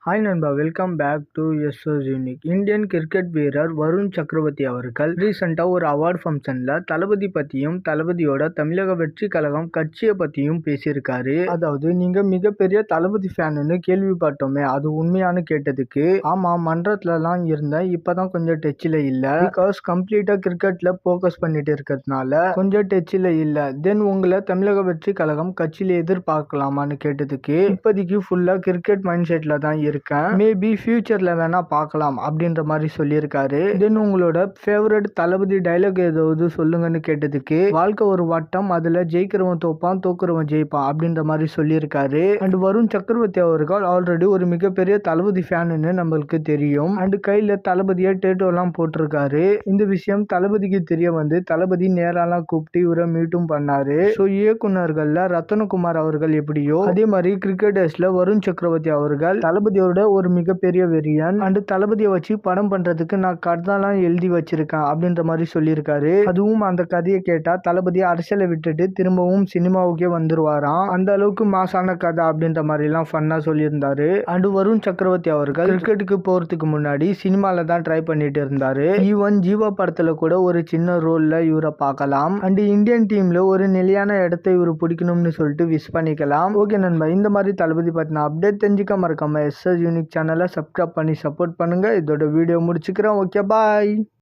Hi நண்பா, welcome back to SOS unique. Indian cricket வீரர் வருண் சக்கரவர்த்தி அவர்கள் ரீசெண்டாக ஒரு அவார்டு ஃபங்க்ஷனில் தளபதி பற்றியும் தளபதியோட தமிழக வெற்றி கழகம் கட்சியை பற்றியும் பேசியிருக்காரு. அதாவது நீங்கள் மிகப்பெரிய தளபதி ஃபேனுன்னு கேள்விப்பட்டோமே, அது உண்மையானு கேட்டதுக்கு ஆமாம், மன்றத்துலலாம் இருந்தேன், இப்போதான் கொஞ்சம் டச்சில் இல்லை, பிகாஸ் கம்ப்ளீட்டாக கிரிக்கெட்டில் ஃபோக்கஸ் பண்ணிட்டு இருக்கிறதுனால கொஞ்சம் டச்சில் இல்லை. தென் உங்களை தமிழக வெற்றி கழகம் கட்சியில் எதிர்பார்க்கலாமான்னு கேட்டதுக்கு இப்போதைக்கு ஃபுல்லாக கிரிக்கெட் மைண்ட் செட்டில் தான் இருக்கேன், மேபி ஃபியூச்சர்ல வேணா பார்க்கலாம் அப்படின்ற மாதிரி சொல்லியிருக்காரு. தென் உங்களோட ஃபேவரட் தளபதி டைலாக் ஏதாவது சொல்லுங்கன்னு கேட்டதுக்கு வாழ்க்கை ஒரு வட்டம், அதுல ஜெயிக்கிறவன் தோப்பான், தோக்குறவன் ஜெயிப்பான் அப்படின்ற மாதிரி சொல்லியிருக்காரு. அண்ட் வருண் சக்கரவர்த்தி அவர்கள் ஆல்ரெடி ஒரு மிகப்பெரிய தளபதி ஃபேனுன்னு நம்மளுக்கு தெரியும். அண்ட் கையில தளபதியை டேட்டோ எல்லாம் போட்டிருக்காரு. இந்த விஷயம் தளபதிக்கு தெரிய வந்து தளபதி நேரெல்லாம் கூப்பிட்டு இவரை மீட்டும் பண்ணாரு. ஸோ இயக்குனர்கள்ல ரத்தனகுமார் அவர்கள் எப்படியோ அதே மாதிரி கிரிக்கெட்டர்ஸ்ல வருண் சக்கரவர்த்தி அவர்கள் தளபதியோட ஒரு மிகப்பெரிய வெறியன். அண்ட் தளபதியை வச்சு படம் பண்றதுக்கு நான் கதைலாம் எழுதி வச்சிருக்கேன் அப்படின்ற மாதிரி சொல்லியிருக்காரு. அதுவும் அந்த கதையை கேட்டா தளபதி அரசியலை விட்டுட்டு திரும்பவும் சினிமாவுக்கே வந்துருவாராம், அந்த அளவுக்கு மாசான கதை அப்படின்ற மாதிரி எல்லாம் ஃபன்னா சொல்லியிருந்தாரு. அண்ட் வருண் சக்கரவர்த்தி அவர்கள் கிரிக்கெட்டுக்கு போறதுக்கு முன்னாடி சினிமால தான் ட்ரை பண்ணிட்டு இருந்தாரு. ஈவன் ஜீவா படத்துல கூட ஒரு சின்ன ரோல்ல இவரை பார்க்கலாம். அண்ட் இந்தியன் டீம்ல ஒரு நிலையான இடத்தை இவரு பிடிக்கணும்னு சொல்லிட்டு விஷ் பண்ணிக்கலாம். ஓகே நண்பா, இந்த மாதிரி தளபதி பத்தின அப்டேட் தெரிஞ்சுக்க மறக்காம எஸ்எஸ் யூனிக் சேனலை சப்ஸ்கிரைப் பண்ணி சப்போர்ட் பண்ணுங்க. இதோட வீடியோ முடிச்சுக்கிறேன். ஓகே, பாய்.